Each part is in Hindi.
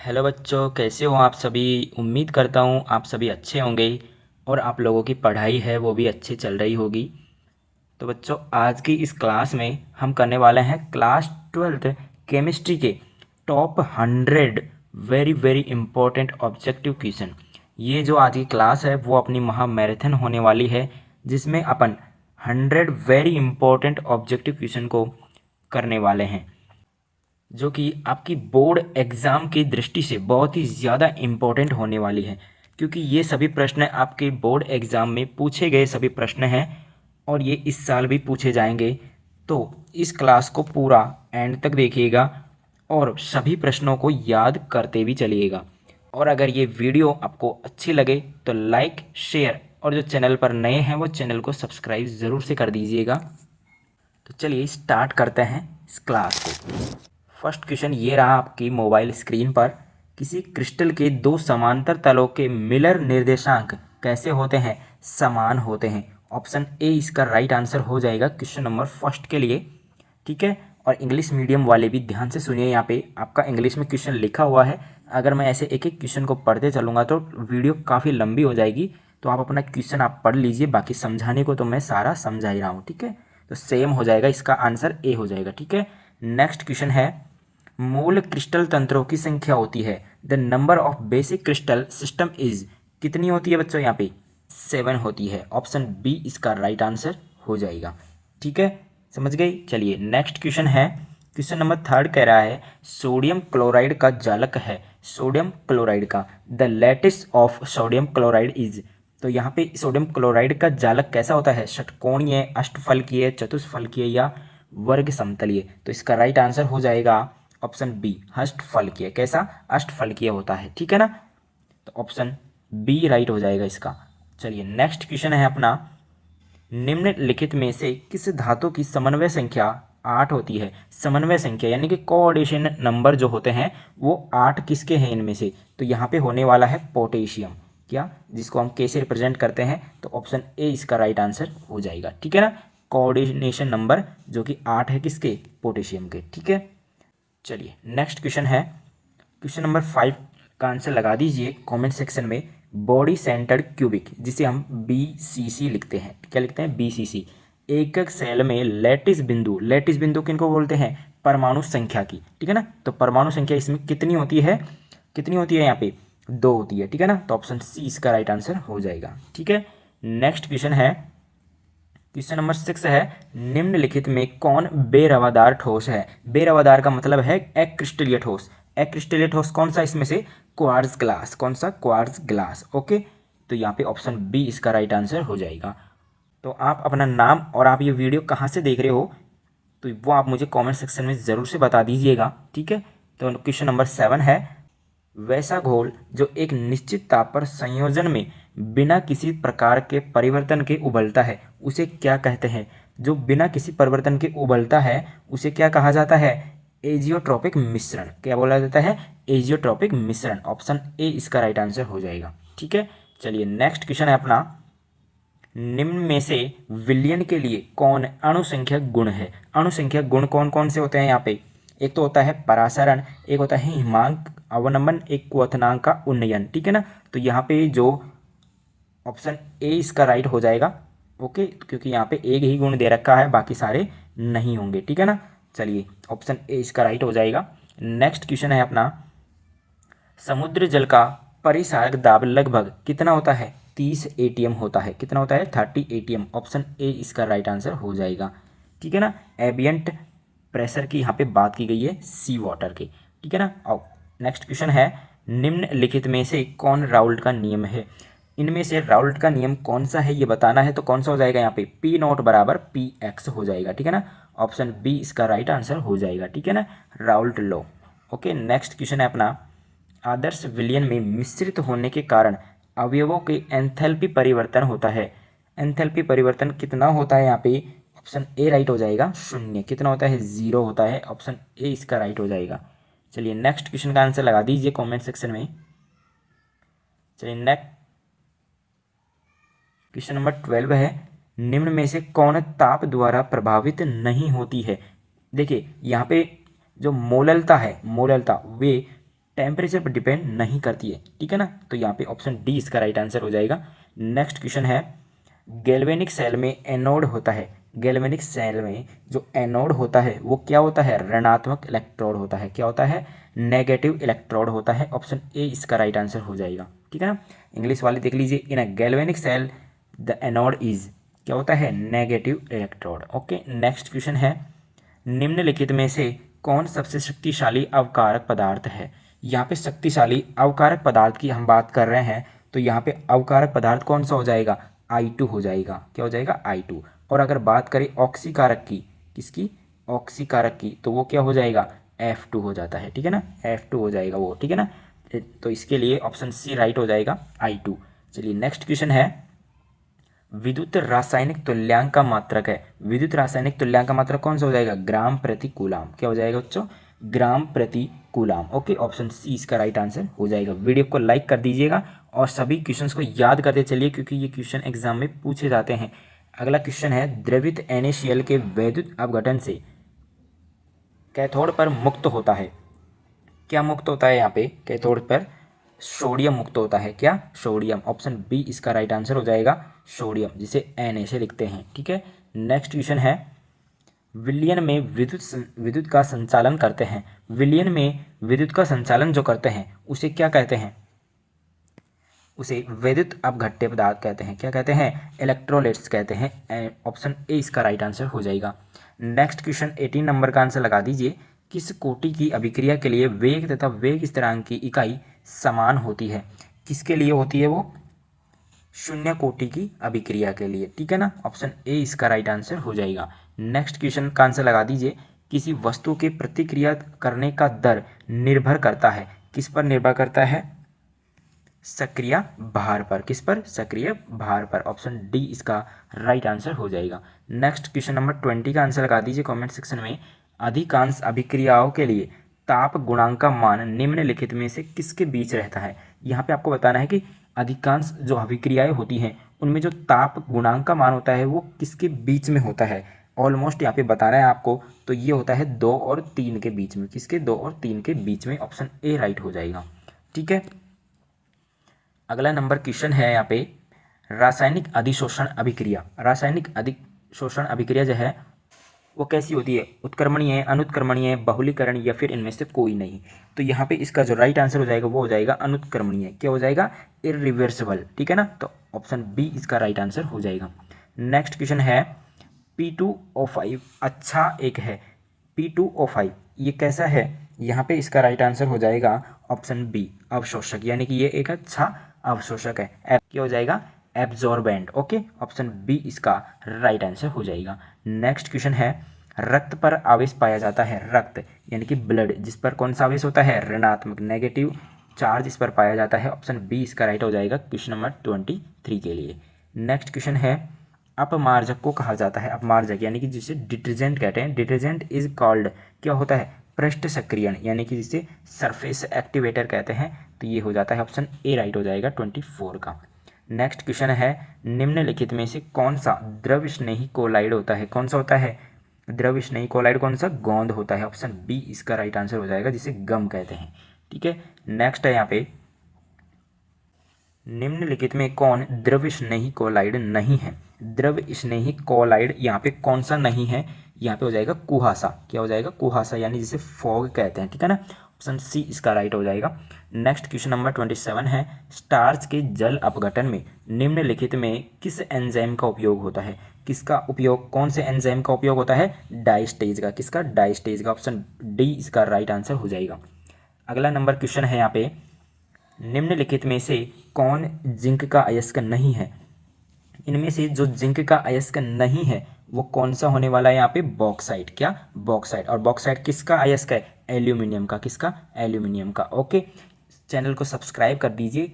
हेलो बच्चों, कैसे हो आप सभी। उम्मीद करता हूँ आप सभी अच्छे होंगे और आप लोगों की पढ़ाई है वो भी अच्छी चल रही होगी। तो बच्चों, आज की इस क्लास में हम करने वाले हैं क्लास 12th केमिस्ट्री के top 100 very very important objective question. ये जो आज की क्लास है वो अपनी महा मैराथन होने वाली है, जिसमें अपन 100 वेरी इंपॉर्टेंट ऑब्जेक्टिव क्वेश्चन को करने वाले हैं, जो कि आपकी बोर्ड एग्ज़ाम की दृष्टि से बहुत ही ज़्यादा इम्पोर्टेंट होने वाली है, क्योंकि ये सभी प्रश्न आपके बोर्ड एग्ज़ाम में पूछे गए सभी प्रश्न हैं और ये इस साल भी पूछे जाएंगे। तो इस क्लास को पूरा एंड तक देखिएगा और सभी प्रश्नों को याद करते भी चलिएगा। और अगर ये वीडियो आपको अच्छी लगे तो लाइक, शेयर और जो चैनल पर नए हैं वो चैनल को सब्सक्राइब ज़रूर से कर दीजिएगा। तो चलिए स्टार्ट करते हैं इस क्लास को। फर्स्ट क्वेश्चन ये रहा आपकी मोबाइल स्क्रीन पर। किसी क्रिस्टल के दो समांतर तलों के मिलर निर्देशांक कैसे होते हैं? समान होते हैं। ऑप्शन ए इसका राइट आंसर हो जाएगा क्वेश्चन नंबर फर्स्ट के लिए। ठीक है, और इंग्लिश मीडियम वाले भी ध्यान से सुनिए, यहाँ पे आपका इंग्लिश में क्वेश्चन लिखा हुआ है। अगर मैं ऐसे एक एक क्वेश्चन को पढ़ते चलूँगा तो वीडियो काफ़ी लंबी हो जाएगी, तो आप अपना क्वेश्चन आप पढ़ लीजिए, बाकी समझाने को तो मैं सारा समझा ही रहा हूँ। ठीक है, तो सेम हो जाएगा, इसका आंसर ए हो जाएगा। ठीक है, नेक्स्ट क्वेश्चन है, मूल क्रिस्टल तंत्रों की संख्या होती है, the number of basic crystal system is, कितनी होती है बच्चों? यहाँ पे 7 होती है। ऑप्शन बी इसका राइट आंसर हो जाएगा। ठीक है, समझ गई। चलिए नेक्स्ट क्वेश्चन है, क्वेश्चन नंबर थर्ड कह रहा है, सोडियम क्लोराइड का जालक है, सोडियम क्लोराइड का, the lattice of sodium chloride is. तो यहाँ पे सोडियम क्लोराइड का जालक कैसा होता है? षटकोणीय, अष्टफलकीय, चतुष्फलकीय या वर्ग समतलीय? तो इसका राइट आंसर हो जाएगा ऑप्शन बी, अष्टफलकीय। कैसा? अष्टफलकीय होता है। ठीक है ना, तो ऑप्शन बी राइट हो जाएगा इसका। चलिए नेक्स्ट क्वेश्चन है अपना, निम्नलिखित में से किस धातु की समन्वय संख्या 8 होती है? समन्वय संख्या यानी कि कोऑर्डिनेशन नंबर जो होते हैं वो 8 किसके हैं इनमें से? तो यहाँ पे होने वाला है पोटेशियम। क्या? जिसको हम के से रिप्रेजेंट करते हैं, तो ऑप्शन ए इसका राइट आंसर हो जाएगा। ठीक है ना, कोऑर्डिनेशन नंबर जो कि 8 है किसके? पोटेशियम के। ठीक है, चलिए नेक्स्ट क्वेश्चन है, क्वेश्चन नंबर 5 का आंसर लगा दीजिए कमेंट सेक्शन में। बॉडी सेंटर्ड क्यूबिक, जिसे हम BCC लिखते हैं, क्या लिखते हैं? BCC। एकक सेल में लैटिस बिंदु, लैटिस बिंदु किनको बोलते हैं? परमाणु संख्या की। ठीक है ना, तो परमाणु संख्या इसमें कितनी होती है? कितनी होती है यहाँ पे? 2 होती है। ठीक है ना, तो ऑप्शन सी इसका राइट आंसर हो जाएगा। ठीक है, नेक्स्ट क्वेश्चन है, क्वेश्चन नंबर 6 है, निम्नलिखित में कौन बेरवादार ठोस है? बेरवादार का मतलब है एक्रिस्टलीय ठोस। एक्रिस्टलीय ठोस कौन सा इसमें से? Quartz glass. कौन सा? Quartz glass. ओके, तो यहाँ पे ऑप्शन बी इसका राइट आंसर हो जाएगा। तो आप अपना नाम और आप ये वीडियो कहाँ से देख रहे हो तो वो आप मुझे कमेंट सेक्शन में ज़रूर से बता दीजिएगा। ठीक है, तो क्वेश्चन नंबर 7 है, वैसा घोल जो एक निश्चित ताप पर संयोजन में बिना किसी प्रकार के परिवर्तन के उबलता है उसे क्या कहते हैं? जो बिना किसी परिवर्तन के उबलता है उसे क्या कहा जाता है? एजियोट्रॉपिक मिश्रण। क्या बोला जाता है? एजियोट्रॉपिक मिश्रण। ऑप्शन ए इसका राइट आंसर हो जाएगा। ठीक है, चलिए नेक्स्ट क्वेश्चन है अपना, निम्न में से विलयन के लिए कौन अणुसंख्यक गुण है? अणुसंख्यक गुण कौन कौन से होते हैं यहाँ पे? एक तो होता है परासरण, एक होता है हिमांक अवनमन, एक क्वथनांक का उन्नयन। ठीक है ना, तो यहाँ पे जो ऑप्शन ए इसका राइट हो जाएगा। ओके, क्योंकि यहाँ पे एक ही गुण दे रखा है, बाकी सारे नहीं होंगे। ठीक है ना, चलिए ऑप्शन ए इसका राइट हो जाएगा। नेक्स्ट क्वेश्चन है अपना, समुद्र जल का परिसारक दाब लगभग कितना होता है? 30 ATM होता है। कितना होता है? 30 ATM। ऑप्शन ए इसका राइट आंसर हो जाएगा। ठीक है ना, एबियंट प्रेशर की यहाँ पे बात की गई है सी वाटर की। ठीक है ना, और नेक्स्ट क्वेश्चन है, निम्नलिखित में से कौन राउल्ट का नियम है? इनमें से राउल्ट का नियम कौन सा है ये बताना है, तो कौन सा हो जाएगा यहाँ पे? P0 बराबर PX हो जाएगा। ठीक है ना, ऑप्शन बी इसका राइट आंसर हो जाएगा। ठीक है ना, Raoult law. Okay, next question है अपना, आदर्श विलयन में मिश्रित होने के कारण अवयवों के एंथैल्पी परिवर्तन होता है। एंथैल्पी परिवर्तन कितना होता है यहाँ पे? ऑप्शन ए राइट हो जाएगा, 0। कितना होता है? 0 होता है। ऑप्शन ए इसका राइट हो जाएगा। चलिए नेक्स्ट क्वेश्चन का आंसर लगा दीजिए कमेंट सेक्शन में। चलिए नेक्स्ट क्वेश्चन नंबर 12 है, निम्न में से कौन ताप द्वारा प्रभावित नहीं होती है? देखिए यहाँ पे जो मोललता है, मोललता वे टेम्परेचर पर डिपेंड नहीं करती है, ठीक है ना। तो यहाँ पे ऑप्शन डी इसका राइट आंसर हो जाएगा। नेक्स्ट क्वेश्चन है, गैल्वेनिक सेल में एनोड होता है। गैल्वेनिक सेल में जो एनोड होता है वो क्या होता है? ऋणात्मक इलेक्ट्रोड होता है। क्या होता है? नेगेटिव इलेक्ट्रोड होता है। ऑप्शन ए इसका राइट आंसर हो जाएगा, ठीक है ना। इंग्लिश वाले देख लीजिए, in a galvanic cell the anode is, क्या होता है? Negative electrode. Okay, next question है, निम्नलिखित में से कौन सबसे शक्तिशाली अवकारक पदार्थ है? यहाँ पे शक्तिशाली अवकारक पदार्थ की हम बात कर रहे हैं, तो यहाँ पे अवकारक पदार्थ कौन सा हो जाएगा? I2 हो जाएगा। क्या हो जाएगा? I2। और अगर बात करें ऑक्सीकारक की, किसकी? ऑक्सीकारक की, तो वो क्या हो जाएगा? F2 हो जाता है, ठीक है ना। F2 हो जाएगा वो, ठीक है ना। तो इसके लिए ऑप्शन सी राइट हो जाएगा, I2। चलिए नेक्स्ट क्वेश्चन है, विद्युत रासायनिक तुल्यांक का मात्रक है। विद्युत रासायनिक तुल्यांक का मात्रक कौन सा हो जाएगा? ग्राम प्रति कूलाम। क्या हो जाएगा बच्चों? ग्राम प्रति कूलाम। ओके, ऑप्शन सी इसका राइट आंसर हो जाएगा। वीडियो को लाइक कर दीजिएगा और सभी क्वेश्चंस को याद करते चलिए, क्योंकि ये क्वेश्चन एग्जाम में पूछे जाते हैं। अगला क्वेश्चन है, द्रवित NaCl के वैद्युत अपघटन से कैथोड पर मुक्त होता है। क्या मुक्त होता है? यहाँ पे कैथोड पर सोडियम मुक्त होता है। क्या? सोडियम। ऑप्शन बी इसका राइट आंसर हो जाएगा, सोडियम, जिसे Na से लिखते हैं, ठीक है। नेक्स्ट क्वेश्चन है, विलयन में विद्युत का संचालन करते हैं। विलयन में विद्युत का संचालन जो करते हैं उसे क्या कहते हैं? उसे विद्युत अपघट्य पदार्थ कहते हैं। क्या कहते हैं? इलेक्ट्रोलाइट्स कहते हैं। ऑप्शन ए इसका राइट आंसर हो जाएगा। नेक्स्ट क्वेश्चन 18 नंबर का आंसर लगा दीजिए, किस कोटि की अभिक्रिया के लिए वेग तथा वेग स्थिरांक की इकाई समान होती है? किसके लिए होती है वो? शून्य कोटि की अभिक्रिया के लिए, ठीक है ना। ऑप्शन ए इसका राइट आंसर हो जाएगा। नेक्स्ट क्वेश्चन का आंसर लगा दीजिए, किसी वस्तु के प्रतिक्रिया करने का दर निर्भर करता है, किस पर निर्भर करता है? सक्रिय भार पर। किस पर? सक्रिय भार पर। ऑप्शन डी इसका राइट आंसर हो जाएगा। नेक्स्ट क्वेश्चन नंबर 20 का आंसर लगा दीजिए कमेंट सेक्शन में, अधिकांश अभिक्रियाओं के लिए ताप गुणांक का मान निम्नलिखित में से किसके बीच रहता है? यहाँ पे आपको बताना है कि अधिकांश जो अभिक्रियाएं होती हैं उनमें जो ताप गुणांक का मान होता है वो किसके बीच में होता है? ऑलमोस्ट यहाँ पे बताना है आपको, तो ये होता है 2 और 3 के बीच में। किसके? 2 और 3 के बीच में। ऑप्शन ए राइट हो जाएगा, ठीक है। अगला नंबर क्वेश्चन है यहाँ पे, रासायनिक अधिशोषण अभिक्रिया। रासायनिक अधिशोषण अभिक्रिया जो है वो कैसी होती है? उत्क्रमणीय, अनुत्क्रमणीय, बहुलीकरण या फिर इनमें से कोई नहीं। तो यहाँ पे इसका जो राइट आंसर हो जाएगा वो हो जाएगा अनुत्क्रमणीय। क्या हो जाएगा? इरिवर्सिबल, ठीक है ना। तो ऑप्शन बी इसका राइट आंसर हो जाएगा। नेक्स्ट क्वेश्चन है, P2O5 अच्छा एक है। P2O5 ये कैसा है? यहाँ पे इसका राइट आंसर हो जाएगा ऑप्शन बी, अवशोषक, यानी कि ये एक अच्छा अवशोषक है। क्या हो जाएगा? एब्जॉर्बेंट। ओके, ऑप्शन बी इसका राइट आंसर हो जाएगा। नेक्स्ट क्वेश्चन है, रक्त पर आवेश पाया जाता है। रक्त यानी कि ब्लड, जिस पर कौन सा आवेश होता है? ऋणात्मक, नेगेटिव चार्ज इस पर पाया जाता है। ऑप्शन बी इसका राइट हो जाएगा क्वेश्चन नंबर 23 के लिए। नेक्स्ट क्वेश्चन है, अपमार्जक को कहा जाता है। अपमार्जक यानी कि जिसे डिटर्जेंट कहते हैं। डिटर्जेंट इज कॉल्ड, क्या होता है? पृष्ठ सक्रियण, यानी कि जिसे सरफेस एक्टिवेटर कहते हैं। तो ये हो जाता है ऑप्शन ए राइट हो जाएगा 24 का। नेक्स्ट क्वेश्चन है, निम्नलिखित में से कौन सा द्रव स्नेही कोलाइड होता है? कौन सा होता है? द्रव स्नेही कोलाइड कौन सा? गोंद होता है। ऑप्शन बी इसका राइट आंसर हो जाएगा, जिसे गम कहते हैं, ठीक है। नेक्स्ट है यहाँ पे, निम्नलिखित में कौन द्रव स्नेही कोलाइड नहीं है? द्रव स्नेही कोलाइड यहाँ पे कौन सा नहीं है? यहाँ पे हो जाएगा कुहासा। क्या हो जाएगा? कुहासा, यानी जिसे फॉग कहते हैं, ठीक है ना। ऑप्शन सी इसका राइट हो जाएगा। नेक्स्ट क्वेश्चन नंबर 27 है, स्टार्च के जल अपघटन में निम्नलिखित में किस एंजाइम का उपयोग होता है? किसका उपयोग, कौन से एंजाइम का उपयोग होता है? डाइस्टेज का। किसका? डाइस्टेज का। ऑप्शन डी इसका राइट आंसर हो जाएगा। अगला नंबर क्वेश्चन है यहाँ पे, निम्नलिखित में से कौन जिंक का अयस्क नहीं है? इनमें से जो जिंक का अयस्क नहीं है वो कौन सा होने वाला है? यहाँ पे बॉक्साइट। क्या? बॉक्साइट। और बॉक्साइट किसका अयस्क है? एल्यूमिनियम का। किसका? एल्यूमिनियम का। ओके, चैनल को सब्सक्राइब कर दीजिए।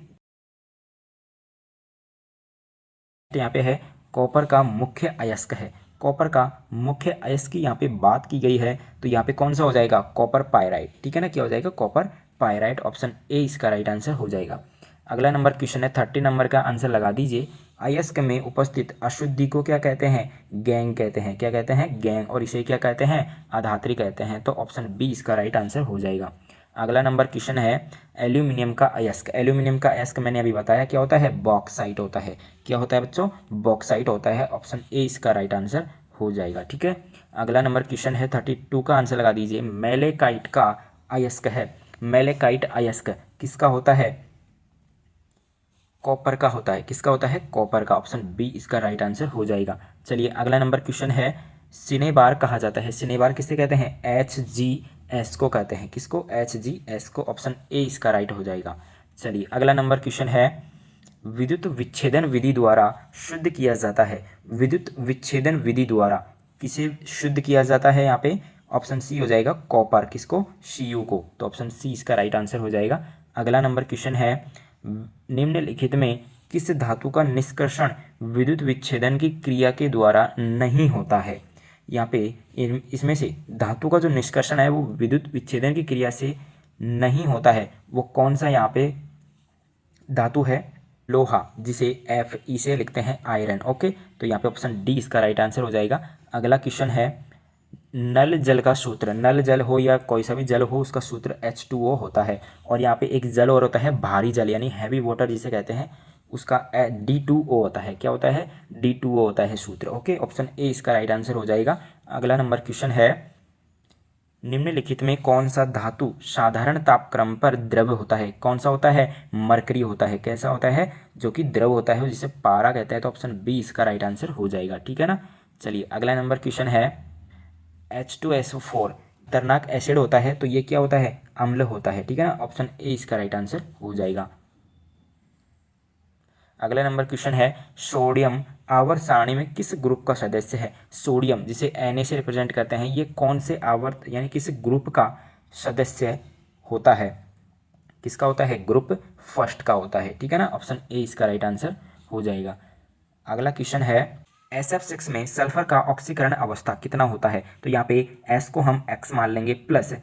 यहाँ पे है, कॉपर का मुख्य अयस्क है। कॉपर का मुख्य अयस्क की यहाँ पे बात की गई है, तो यहाँ पे कौन सा हो जाएगा? कॉपर पायराइट, ठीक है ना। क्या हो जाएगा? Copper pyrite. ऑप्शन ए इसका राइट आंसर हो जाएगा। अगला नंबर क्वेश्चन है, 30 नंबर का आंसर लगा दीजिए, अयस्क में उपस्थित अशुद्धि को क्या कहते हैं? गैंग कहते हैं। क्या कहते हैं? गैंग। और इसे क्या कहते हैं? अधात्री कहते हैं। तो ऑप्शन बी इसका राइट आंसर हो जाएगा। अगला नंबर क्वेश्चन है एल्यूमिनियम का अयस्क। एल्यूमिनियम का अयस्क मैंने अभी बताया क्या होता है, बॉक्साइट होता है। क्या होता है बच्चों, बॉक्साइट होता है। ऑप्शन ए इसका राइट आंसर हो जाएगा। ठीक है, अगला नंबर क्वेश्चन है 32 का आंसर लगा दीजिए। मेलेकाइट का अयस्क है। मेलेकाइट अयस्क किसका होता है, कॉपर का होता है। किसका होता है, कॉपर का। ऑप्शन बी इसका राइट आंसर हो जाएगा। चलिए अगला नंबर क्वेश्चन है सिनेबार कहा जाता है। सिनेबार किसे कहते हैं, HGS को कहते हैं। किसको, HGS को। ऑप्शन ए इसका राइट हो जाएगा। चलिए अगला नंबर क्वेश्चन है विद्युत विच्छेदन विधि द्वारा शुद्ध किया जाता है। विद्युत विच्छेदन विधि द्वारा किसे शुद्ध किया जाता है यहाँ पे, ऑप्शन सी हो जाएगा कॉपर। किसको, Cu को। तो ऑप्शन सी इसका राइट आंसर हो जाएगा। अगला नंबर क्वेश्चन है निम्नलिखित में किस धातु का निष्कर्षण विद्युत विच्छेदन की क्रिया के द्वारा नहीं होता है। यहाँ पे इसमें से धातु का जो निष्कर्षण है वो विद्युत विच्छेदन की क्रिया से नहीं होता है, वो कौन सा यहाँ पे धातु है, लोहा, जिसे Fe से लिखते हैं आयरन। ओके, तो यहाँ पे ऑप्शन डी इसका राइट आंसर हो जाएगा। अगला क्वेश्चन है नल जल का सूत्र। नल जल हो या कोई सा भी जल हो, उसका सूत्र H2O होता है। और यहाँ पे एक जल और होता है भारी जल, यानी हैवी वाटर जिसे कहते हैं, उसका D2O होता है। क्या होता है, D2O होता है सूत्र। ओके, ऑप्शन ए इसका राइट आंसर हो जाएगा। अगला नंबर क्वेश्चन है निम्नलिखित में कौन सा धातु साधारण तापक्रम पर द्रव होता है। कौन सा होता है, मरकरी होता है। कैसा होता है, जो कि द्रव होता है, जिसे पारा कहता है। तो ऑप्शन बी इसका राइट आंसर हो जाएगा। ठीक है ना। चलिए अगला नंबर क्वेश्चन है H2SO4 खतरनाक एसिड होता है, तो ये क्या होता है, अम्ल होता है। ठीक है ना, ऑप्शन ए इसका राइट आंसर हो जाएगा। अगला नंबर क्वेश्चन है सोडियम आवर्त सारणी में किस ग्रुप का सदस्य है। सोडियम जिसे Na से रिप्रेजेंट करते हैं, ये कौन से आवर्त यानी किस ग्रुप का सदस्य होता है। किसका होता है, ग्रुप फर्स्ट का होता है। ठीक है ना, ऑप्शन ए इसका राइट आंसर हो जाएगा। अगला क्वेश्चन है SF6 में सल्फर का ऑक्सीकरण अवस्था कितना होता है। तो यहाँ पे S को हम X मान लेंगे, प्लस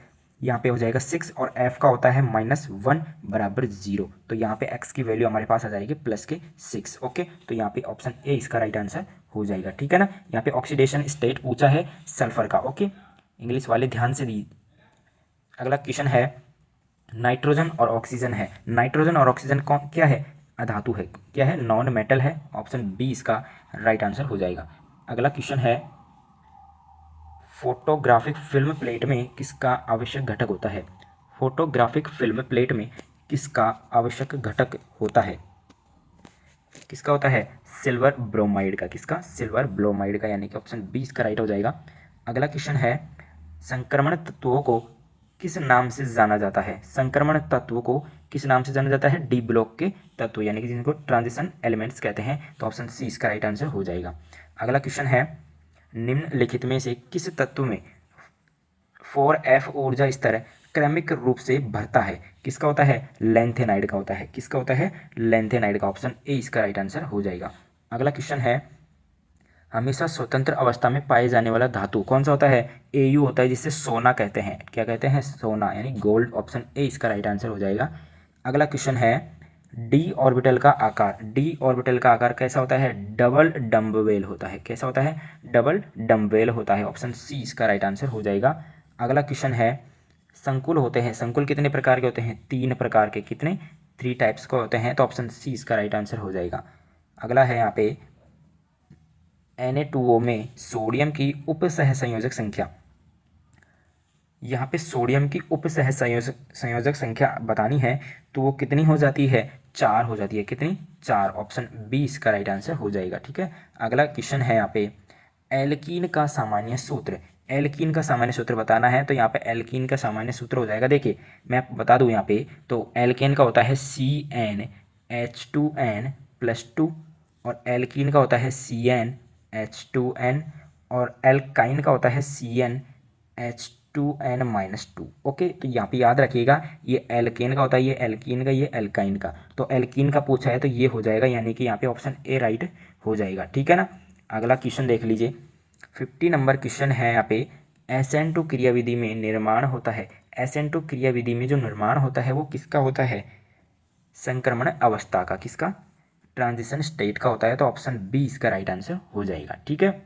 यहाँ पे हो जाएगा 6 और F का होता है -1 बराबर 0। तो यहाँ पे X की वैल्यू हमारे पास आ जाएगी +6। ओके, तो यहाँ पे ऑप्शन ए इसका राइट आंसर हो जाएगा। ठीक है ना, यहाँ पे ऑक्सीडेशन स्टेट पूछा है सल्फर का। ओके, इंग्लिश वाले ध्यान से दी। अगला क्वेश्चन है नाइट्रोजन और ऑक्सीजन है। नाइट्रोजन और ऑक्सीजन कौन क्या है, अधातु है। क्या है, नॉन मेटल है। ऑप्शन बी इसका राइट आंसर हो जाएगा। अगला क्वेश्चन है फोटोग्राफिक फिल्म प्लेट में किसका आवश्यक घटक होता है। फोटोग्राफिक फिल्म प्लेट में किसका आवश्यक घटक होता है, किसका होता है, सिल्वर ब्रोमाइड का। किसका, सिल्वर ब्रोमाइड का, यानी कि ऑप्शन बी इसका राइट हो जाएगा। अगला क्वेश्चन है संक्रमण तत्वों को किस नाम से जाना जाता है। संक्रमण तत्व को किस नाम से जाना जाता है, डी ब्लॉक के तत्व, यानी कि जिनको ट्रांजिशन एलिमेंट्स कहते हैं। तो ऑप्शन सी इसका राइट आंसर हो जाएगा। अगला क्वेश्चन है निम्नलिखित में से किस तत्व में 4F ऊर्जा स्तर क्रमिक रूप से भरता है। किसका होता है, लेंथेनाइड का होता है। किसका होता है, लेंथेनाइड का। ऑप्शन ए इसका राइट आंसर हो जाएगा। अगला क्वेश्चन है हमेशा स्वतंत्र अवस्था में पाए जाने वाला धातु कौन सा होता है, Au होता है, जिसे सोना कहते हैं। क्या कहते हैं, सोना, यानी गोल्ड। ऑप्शन ए इसका राइट आंसर हो जाएगा। अगला क्वेश्चन है डी ऑर्बिटल का आकार। डी ऑर्बिटल का आकार कैसा होता है, डबल डम्बवेल होता है। कैसा होता है, डबल डम्बवेल होता है। ऑप्शन सी इसका राइट आंसर हो जाएगा। अगला क्वेश्चन है संकुल होते हैं। संकुल कितने प्रकार के होते हैं, 3 प्रकार के। कितने, 3 टाइप्स के होते हैं। तो ऑप्शन सी इसका राइट आंसर हो जाएगा। अगला है यहाँ पे Na2O में सोडियम की उप सहसंयोजक संख्या। यहाँ पे सोडियम की उप संयोजक संख्या बतानी है, तो वो कितनी हो जाती है, 4 हो जाती है। कितनी, 4। ऑप्शन बी इसका राइट आंसर हो जाएगा। ठीक है, अगला क्वेश्चन है यहाँ पे एल्कीन का सामान्य सूत्र। एल्कीन का सामान्य सूत्र बताना है, तो यहाँ पे एल्कीन का सामान्य सूत्र हो जाएगा। देखिए मैं आपको बता दूँ यहाँ पे, तो एल्केन का होता है CnH2n+2 और एल्कीन का होता है CnH2n और एल्काइन का होता है CnH2n-2। ओके, तो यहाँ पे याद रखिएगा, ये एल्केन का होता है, ये एल्कीन का, ये एल्काइन का। तो एल्कीन का पूछा है तो ये हो जाएगा, यानी कि यहाँ पे ऑप्शन ए राइट हो जाएगा। ठीक है ना। अगला क्वेश्चन देख लीजिए, 50 नंबर क्वेश्चन है यहाँ पे SN2 क्रियाविधि में निर्माण होता है। SN2 क्रियाविधि में जो निर्माण होता है वो किसका होता है, संक्रमण अवस्था का। किसका, ट्रांजिशन स्टेट का होता है। तो ऑप्शन बी इसका राइट आंसर हो जाएगा। ठीक है,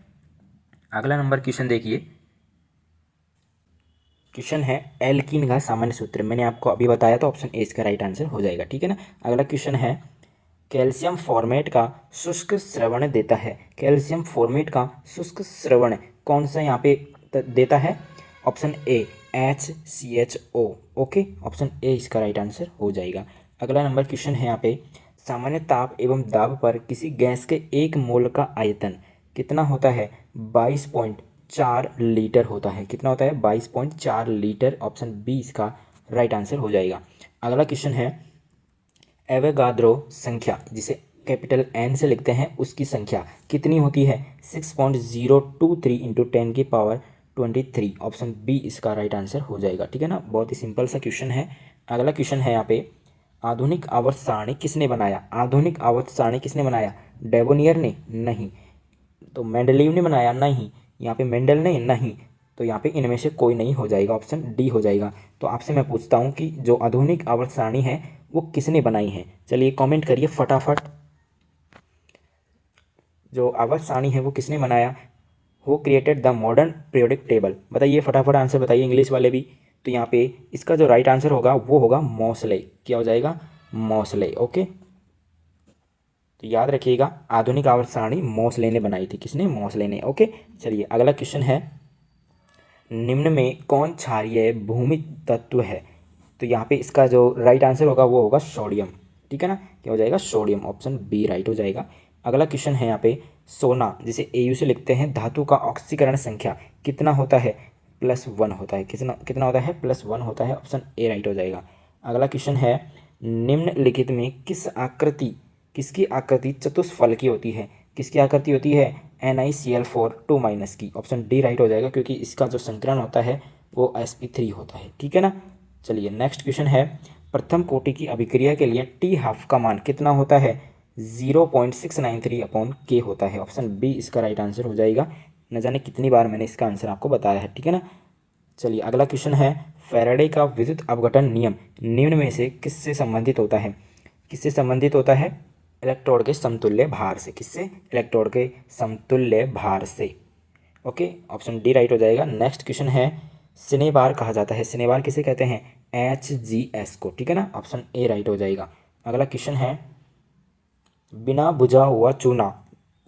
अगला नंबर क्वेश्चन देखिए क्वेश्चन है एल्कीन का सामान्य सूत्र, मैंने आपको अभी बताया तो ऑप्शन ए इसका राइट आंसर हो जाएगा, ठीक है ना। अगला क्वेश्चन है कैल्शियम फॉर्मेट का शुष्क स्रवण देता है। कैल्शियम फॉर्मेट का शुष्क स्रवण कौन सा यहाँ पे देता है? Option A HCHO। Okay, option A इसका राइट आंसर हो जाएगा। अगला नंबर क्वेश्चन है यहाँ पे सामान्य ताप एवं दाब पर किसी गैस के 1 मोल का आयतन कितना होता है? 22.4 लीटर होता है। कितना होता है? 22.4 लीटर। ऑप्शन बी इसका राइट आंसर हो जाएगा। अगला क्वेश्चन है एवोगाद्रो संख्या, जिसे कैपिटल एन से लिखते हैं, उसकी संख्या कितनी होती है? 6.023 इंटू 10⁻23। ऑप्शन बी इसका राइट आंसर हो जाएगा, ठीक है ना। बहुत ही सिंपल सा क्वेश्चन है। अगला क्वेश्चन है यहाँ पे आधुनिक आवर्त सारणी किसने बनाया? आधुनिक आवर्त सारणी किसने बनाया? डेवोनियर ने? नहीं। तो मेंडलीव ने बनाया? नहीं। यहाँ पे मेंडल ने? नहीं। तो यहाँ पे इनमें से कोई नहीं हो जाएगा, ऑप्शन डी हो जाएगा। तो आपसे मैं पूछता हूँ कि जो आधुनिक आवर्त सारणी है वो किसने बनाई है? चलिए कमेंट करिए फटाफट। जो आवर्त सारणी है वो किसने बनाया? Who created the modern periodic table? बताइए फटाफट, आंसर बताइए, इंग्लिश वाले भी। तो यहाँ पे इसका जो राइट आंसर होगा वो होगा मोसले। क्या हो जाएगा? मोसले। ओके, तो याद रखिएगा आधुनिक आवर्त सारणी मोसले ने बनाई थी। किसने? मोसले ने। ओके, चलिए अगला क्वेश्चन है निम्न में कौन क्षारीय भूमि तत्व है? तो यहाँ पे इसका जो राइट आंसर होगा वो होगा सोडियम, ठीक है ना। क्या हो जाएगा? सोडियम। ऑप्शन बी राइट हो जाएगा। अगला क्वेश्चन है यहाँ पे सोना, जिसे AU से लिखते हैं, धातु का ऑक्सीकरण संख्या कितना होता है? +1 होता है। कितना कितना होता है? +1 होता है। ऑप्शन ए राइट हो जाएगा। अगला क्वेश्चन है निम्नलिखित में किसकी आकृति चतुष्फल की होती है? किसकी आकृति होती है? NiCl4 2- की। ऑप्शन डी राइट हो जाएगा, क्योंकि इसका जो संकरण होता है वो sp3 होता है, ठीक है ना। चलिए नेक्स्ट क्वेश्चन है प्रथम कोटि की अभिक्रिया के लिए T½ का मान कितना होता है? 0.693/K होता है। ऑप्शन बी इसका राइट आंसर हो जाएगा। न जाने कितनी बार मैंने इसका आंसर आपको बताया है, ठीक है ना। चलिए अगला क्वेश्चन है फैराडे का विद्युत अपघटन नियम निम्न में से किससे संबंधित होता है? किससे संबंधित होता है? इलेक्ट्रोड के समतुल्य भार से। किससे? इलेक्ट्रोड के समतुल्य भार से। ओके, ऑप्शन डी राइट हो जाएगा। नेक्स्ट क्वेश्चन है सिनेबार कहा जाता है। सिनेबार किसे कहते हैं? HGS को, ठीक है ना। ऑप्शन ए राइट हो जाएगा। अगला क्वेश्चन है बिना बुझा हुआ चूना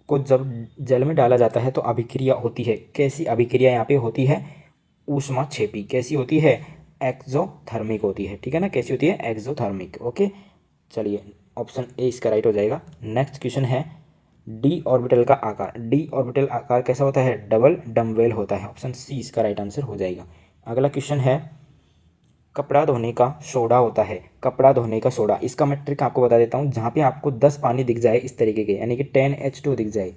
को जब जल में डाला जाता है तो अभिक्रिया होती है। कैसी अभिक्रिया यहाँ पे होती है? ऊष्माक्षेपी। कैसी होती है? एक्सोथर्मिक होती है, ठीक है ना। कैसी होती है? एक्सोथर्मिक। ओके, चलिए ऑप्शन ए इसका राइट हो जाएगा। नेक्स्ट क्वेश्चन है डी ऑर्बिटल का आकार। डी ऑर्बिटल आकार कैसा होता है? डबल डम्बेल होता है। ऑप्शन सी इसका राइट आंसर हो जाएगा। अगला क्वेश्चन है कपड़ा धोने का सोडा होता है। कपड़ा धोने का सोडा, इसका मैं ट्रिक आपको बता देता हूँ। जहाँ पे आपको 10 पानी दिख जाए इस तरीके के, यानी कि 10H2 दिख जाए,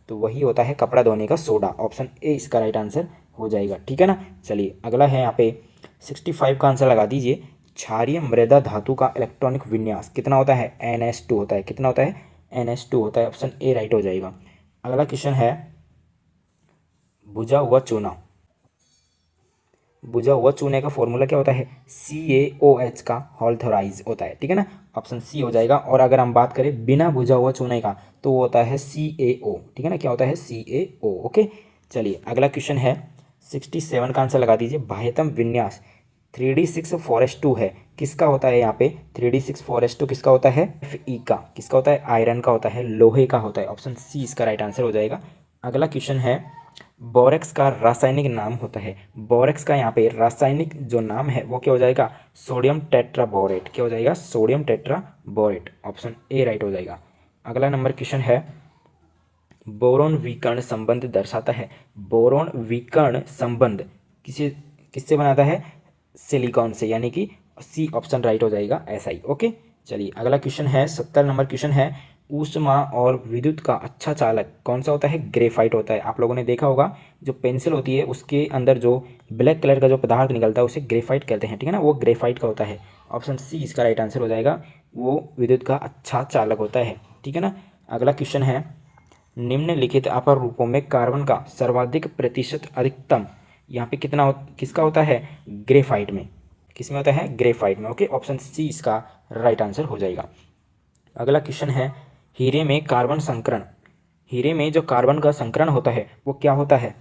तो वही होता है कपड़ा धोने का सोडा। ऑप्शन ए इसका राइट आंसर हो जाएगा, ठीक है ना। चलिए अगला है यहाँ पे 65 का आंसर लगा दीजिए। क्षारीय मृदा धातु का इलेक्ट्रॉनिक विन्यास कितना होता है? NS2 होता है। कितना होता है? NS2 होता है। ऑप्शन ए राइट हो जाएगा। अगला क्वेश्चन है बुझा हुआ चूना। बुझा हुआ चूने का फॉर्मूला क्या होता है? CaOH का होल थोराइज होता है, ठीक है ना। ऑप्शन सी हो जाएगा। और अगर हम बात करें बिना बुझा हुआ चूने का तो वो होता है CaO, ठीक है ना। क्या होता है? CaO। ओके, चलिए अगला क्वेश्चन है 67 का आंसर लगा दीजिए। बाह्यतम विन्यास 3d6 4s2 है, किसका होता है? यहाँ पे 3d6 4s2 किसका होता है? Fe का। किसका होता है? आयरन का होता है, लोहे का होता है। ऑप्शन सी इसका राइट आंसर हो जाएगा। अगला क्वेश्चन है बोरेक्स का रासायनिक नाम होता है। बोरेक्स का यहाँ पे रासायनिक जो नाम है वो क्या हो जाएगा? Sodium tetraborate. क्या हो जाएगा? Sodium tetraborate. Option A right हो जाएगा। अगला नंबर क्वेश्चन है बोरोन विकर्ण संबंध दर्शाता है। बोरोन विकर्ण संबंध किसे किससे बनाता है? सिलिकॉन से, यानी कि सी ऑप्शन राइट हो जाएगा, SI। ओके, चलिए अगला क्वेश्चन है 70 नंबर क्वेश्चन है ऊष्मा और विद्युत का अच्छा चालक कौन सा होता है? ग्रेफाइट होता है। आप लोगों ने देखा होगा जो पेंसिल होती है उसके अंदर जो ब्लैक कलर का जो पदार्थ निकलता है उसे ग्रेफाइट कहते हैं, ठीक है ना। वो ग्रेफाइट का होता है। ऑप्शन सी इसका राइट आंसर हो जाएगा। वो विद्युत का अच्छा चालक होता है, ठीक है ना। अगला क्वेश्चन है निम्नलिखित अपर रूपों में कार्बन का सर्वाधिक प्रतिशत अधिकतम यहाँ पे कितना किसका होता है? ग्रेफाइट में। किस में होता है? ग्रेफाइट में। ओके, ऑप्शन सी इसका राइट आंसर हो जाएगा। अगला क्वेश्चन है हीरे में कार्बन संकरण। हीरे में जो कार्बन का संकरण होता है वो क्या होता है?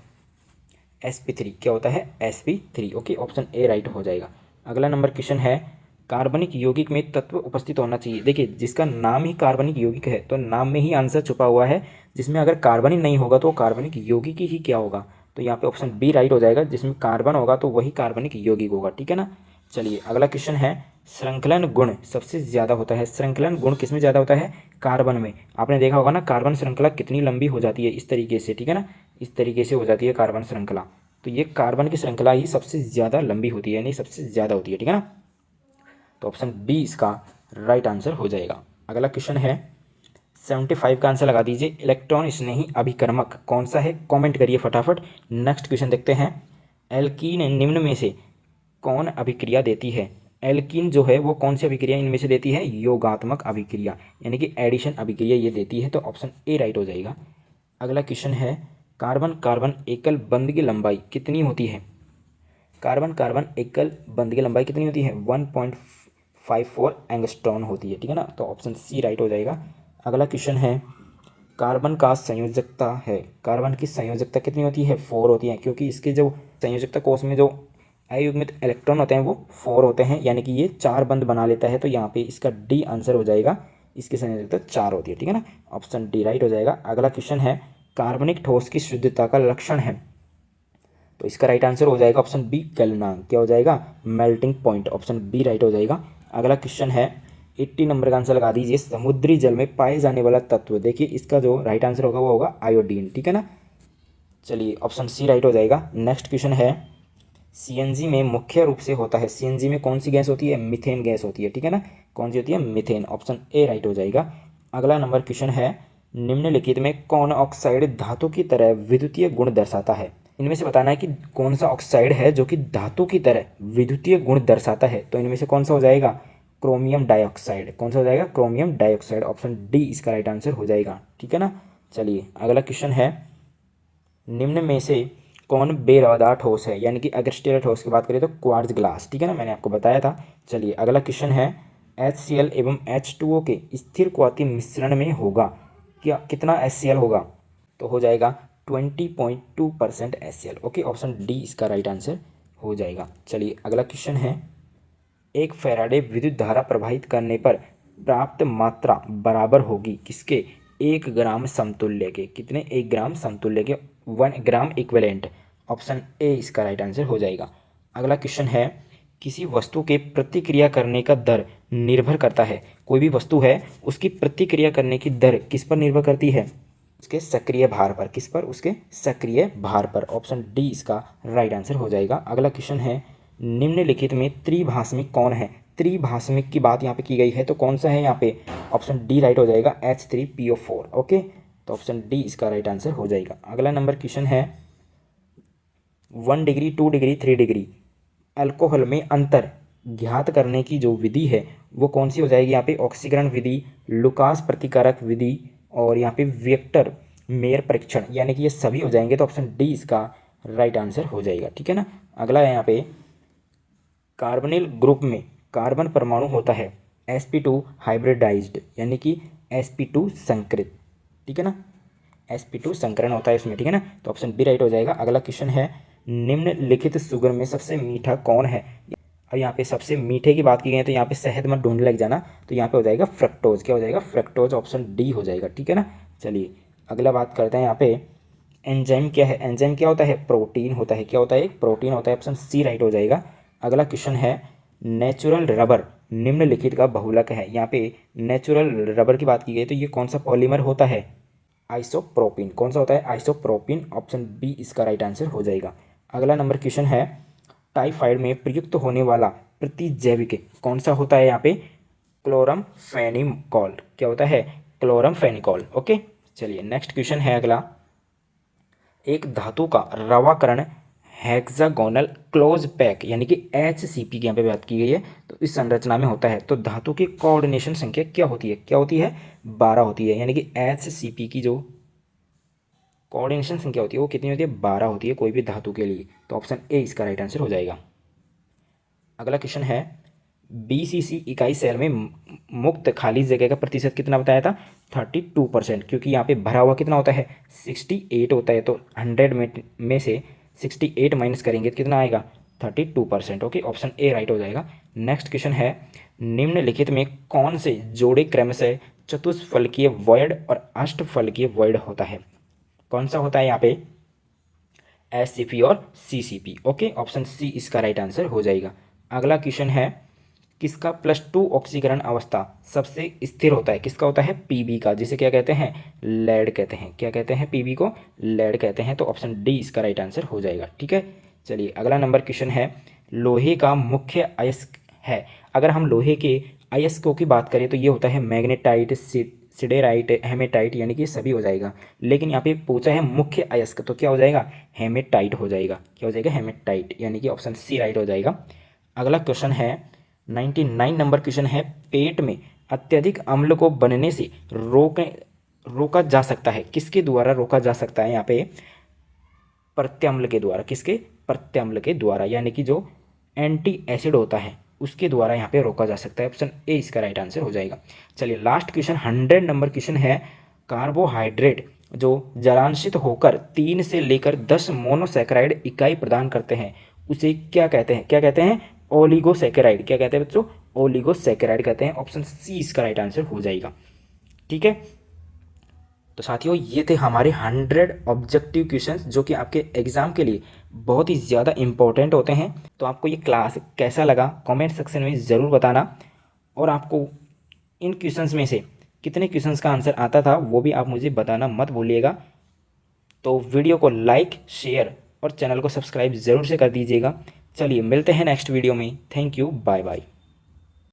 sp3 क्या होता है sp3। Okay, option A right हो जाएगा। अगला नंबर क्वेश्चन है कार्बनिक यौगिक में तत्व उपस्थित होना चाहिए। देखिए जिसका नाम ही कार्बनिक यौगिक है तो नाम में ही आंसर छुपा हुआ है, जिसमें अगर कार्बन ही नहीं होगा तो कार्बनिक यौगिक ही क्या होगा, तो यहाँ पे ऑप्शन बी राइट हो जाएगा, जिसमें कार्बन होगा तो वही कार्बनिक यौगिक होगा। ठीक है ना। चलिए अगला क्वेश्चन है श्रृंखलन गुण सबसे ज़्यादा होता है, श्रृंखलन गुण किसमें ज़्यादा होता है, कार्बन में। आपने देखा होगा ना कार्बन श्रृंखला कितनी लंबी हो जाती है, इस तरीके से। ठीक है ना, इस तरीके से हो जाती है कार्बन श्रृंखला। तो ये कार्बन की श्रृंखला ही सबसे ज़्यादा लंबी होती है, यानी सबसे ज़्यादा होती है। ठीक है ना, तो ऑप्शन बी इसका राइट आंसर हो जाएगा। अगला क्वेश्चन है 75 का आंसर लगा दीजिए। इलेक्ट्रॉन स्नेही अभिकर्मक कौन सा है, कमेंट करिए फटाफट। नेक्स्ट क्वेश्चन देखते हैं, एल्कीन निम्न में से कौन अभिक्रिया देती है। एल्कीन जो है वो कौन सी अभिक्रिया इनमें से देती है, योगात्मक अभिक्रिया, यानी कि एडिशन अभिक्रिया ये देती है, तो ऑप्शन ए राइट हो जाएगा। अगला क्वेश्चन है कार्बन कार्बन एकल बंध की लंबाई कितनी होती है। कार्बन कार्बन एकल बंध की लंबाई कितनी होती है, 1.54 एंगस्ट्रॉन होती है। ठीक है ना, तो ऑप्शन सी राइट हो जाएगा। अगला क्वेश्चन है कार्बन का संयोजकता है, कार्बन की संयोजकता कितनी होती है, 4 होती है, क्योंकि इसके जो संयोजकता कोष में जो अयुग्मित इलेक्ट्रॉन होते हैं वो 4 होते हैं, यानी कि ये 4 बंध बना लेता है, तो यहाँ पे इसका डी आंसर हो जाएगा, इसकी संयोजकता 4 होती है। ठीक है ना, ऑप्शन डी राइट हो जाएगा। अगला क्वेश्चन है कार्बनिक ठोस की शुद्धता का लक्षण है, तो इसका राइट आंसर हो जाएगा ऑप्शन बी गलनांक, क्या हो जाएगा, melting point, option B right हो जाएगा। अगला क्वेश्चन है 80 नंबर का आंसर लगा दीजिए। समुद्री जल में पाए जाने वाला तत्व, देखिए इसका जो राइट आंसर होगा वो होगा आयोडीन। ठीक है ना, चलिए ऑप्शन सी राइट हो जाएगा। नेक्स्ट क्वेश्चन है सीएनजी में मुख्य रूप से होता है, सीएनजी में कौन सी गैस होती है, मीथेन गैस होती है। ठीक है ना, कौन सी होती है, मीथेन, ऑप्शन ए राइट हो जाएगा। अगला नंबर क्वेश्चन है निम्नलिखित में कौन ऑक्साइड धातु की तरह विद्युतीय गुण दर्शाता है। इनमें से बताना है कि कौन सा ऑक्साइड है जो कि धातु की तरह विद्युतीय गुण दर्शाता है, तो इनमें से कौन सा हो जाएगा, क्रोमियम डाइऑक्साइड। कौन सा हो जाएगा, क्रोमियम डाइऑक्साइड, ऑप्शन डी इसका राइट आंसर हो जाएगा। ठीक है ना, चलिए अगला क्वेश्चन है निम्न में से कौन बेरवादार ठोस है, यानी कि अगर स्टेरल ठोस की बात करें तो क्वार्ट्ज ग्लास। ठीक है ना, मैंने आपको बताया था। चलिए अगला क्वेश्चन है HCl एवं H2O के स्थिर क्वाती मिश्रण में होगा क्या, कितना HCl होगा, तो हो जाएगा 20.2% HCl। ओके, ऑप्शन डी इसका राइट आंसर हो जाएगा। चलिए अगला क्वेश्चन है एक फैराडे विद्युत धारा प्रवाहित करने पर प्राप्त मात्रा बराबर होगी किसके, 1 ग्राम समतुल्य के, कितने, 1 ग्राम समतुल्य के, 1 ग्राम इक्विवेलेंट, ऑप्शन ए इसका राइट आंसर हो जाएगा। अगला क्वेश्चन है किसी वस्तु के प्रतिक्रिया करने का दर निर्भर करता है, कोई भी वस्तु है उसकी प्रतिक्रिया करने की दर किस पर निर्भर करती है, उसके सक्रिय भार पर, किस पर, उसके सक्रिय भार पर, ऑप्शन डी इसका राइट आंसर हो जाएगा। अगला क्वेश्चन है निम्नलिखित में त्रिभाषमिक कौन है, त्रिभाषमिक की बात यहाँ पे की गई है, तो कौन सा है यहाँ पे, ऑप्शन डी राइट हो जाएगा, H3PO4। ओके, तो ऑप्शन डी इसका राइट आंसर हो जाएगा। अगला नंबर क्वेश्चन है 1 डिग्री 2 डिग्री 3 डिग्री अल्कोहल में अंतर ज्ञात करने की जो विधि है वो कौन सी हो जाएगी, यहाँ पे ऑक्सीकरण विधि, लुकास प्रतिकारक विधि, और यहाँ पे वेक्टर मेयर परीक्षण, यानी कि ये सभी हो जाएंगे, तो ऑप्शन डी इसका राइट आंसर हो जाएगा। ठीक है ना, अगला है यहाँ पे कार्बोनिल ग्रुप में कार्बन परमाणु होता है sp2 हाइब्रिडाइज्ड, यानी कि sp2 संकरित। ठीक है ना, sp2 संकरण होता है इसमें। ठीक है ना, तो ऑप्शन बी राइट हो जाएगा। अगला क्वेश्चन है निम्नलिखित शुगर में सबसे मीठा कौन है, और यहाँ पे सबसे मीठे की बात की गई है तो यहाँ पे शहद मत ढूंढने लग जाना, तो यहाँ पे हो जाएगा फ्रक्टोज, क्या हो जाएगा, फ्रक्टोज, ऑप्शन डी हो जाएगा। ठीक है ना, चलिए अगला बात करते हैं यहाँ पे एंजाइम क्या है, एंजाइम क्या होता है, प्रोटीन होता है, क्या होता है, प्रोटीन होता है, ऑप्शन सी राइट हो जाएगा। अगला क्वेश्चन है नेचुरल रबर निम्नलिखित का बहुलक है, यहाँ पे नेचुरल रबर की बात की गई तो ये कौन सा पॉलीमर होता है, आइसोप्रोपिन, कौन सा होता है, आइसोप्रोपिन, ऑप्शन बी इसका राइट आंसर हो जाएगा। अगला नंबर क्वेश्चन है टाइफाइड में प्रयुक्त होने वाला प्रतिजैविक कौन सा होता है, यहाँ पे क्लोरमफेनिकॉल, क्या होता है, क्लोरमफेनिकॉल। ओके, चलिए नेक्स्ट क्वेश्चन है अगला एक धातु का रवाकरण हेक्सागोनल क्लोज पैक, यानी कि HCP की यहाँ पे बात की गई है, तो इस संरचना में होता है, तो धातु की कोऑर्डिनेशन संख्या क्या होती है, क्या होती है, 12 होती है, यानी कि HCP की जो कोऑर्डिनेशन संख्या होती है वो कितनी होती है, 12 होती है कोई भी धातु के लिए, तो ऑप्शन ए इसका राइट आंसर हो जाएगा। अगला क्वेश्चन है BCC इकाई सेल में मुक्त खाली जगह का प्रतिशत कितना बताया था, 32%, क्योंकि यहाँ पे भरा हुआ कितना होता है, 68 होता है, तो 100 में से 68 माइनस करेंगे तो कितना आएगा 32%। ओके, ऑप्शन ए राइट हो जाएगा। नेक्स्ट क्वेश्चन है, निम्नलिखित में कौन से जोड़े क्रमशः चतुष्फलकीय वॉइड और अष्टफलकीय वॉइड होता है? कौन सा होता है यहाँ पे? एससीपी और सीसीपी। ओके, ऑप्शन सी इसका राइट आंसर हो जाएगा। अगला क्वेश्चन है, किसका +2 ऑक्सीकरण अवस्था सबसे स्थिर होता है? किसका होता है? पीबी का, जिसे क्या कहते हैं? लेड कहते हैं। क्या कहते हैं? पीबी को लेड कहते हैं। तो ऑप्शन डी इसका राइट आंसर हो जाएगा। ठीक है, चलिए अगला नंबर क्वेश्चन है, लोहे का मुख्य अयस्क है। अगर हम लोहे के अयस्कों की बात करें तो ये होता है मैग्नेटाइट, सिडेराइट, हेमेटाइट, यानी कि सभी हो जाएगा। लेकिन यहाँ पे पूछा है मुख्य अयस्क, तो क्या हो जाएगा? हेमेटाइट हो जाएगा। क्या हो जाएगा? हेमेटाइट, यानी कि ऑप्शन सी राइट हो जाएगा। अगला क्वेश्चन है 99 नंबर क्वेश्चन है, पेट में अत्यधिक अम्ल को बनने से रोका जा सकता है? किसके द्वारा रोका जा सकता है यहाँ पे? प्रत्याम्ल के द्वारा। किसके? प्रत्याम्ल के द्वारा, यानी कि जो एंटी एसिड होता है उसके द्वारा यहाँ पे रोका जा सकता है। ऑप्शन ए इसका राइट आंसर हो जाएगा। चलिए लास्ट क्वेश्चन 100 नंबर क्वेश्चन है, कार्बोहाइड्रेट जो जलांशित होकर 3 से लेकर 10 मोनोसैकेराइड इकाई प्रदान करते हैं उसे क्या कहते हैं? क्या कहते हैं? ओलिगोसैकेराइड। क्या कहते हैं बच्चों? ओलिगोसैकेराइड कहते हैं। ऑप्शन सी इसका राइट आंसर हो जाएगा। ठीक है, तो साथियों ये थे हमारे 100 ऑब्जेक्टिव क्वेश्चंस जो कि आपके एग्जाम के लिए बहुत ही ज़्यादा इंपॉर्टेंट होते हैं। तो आपको ये क्लास कैसा लगा कमेंट सेक्शन में ज़रूर बताना, और आपको इन क्वेश्चंस में से कितने क्वेश्चंस का आंसर आता था वो भी आप मुझे बताना मत भूलिएगा। तो वीडियो को लाइक, शेयर और चैनल को सब्सक्राइब ज़रूर से कर दीजिएगा। चलिए मिलते हैं नेक्स्ट वीडियो में। Thank you, bye bye.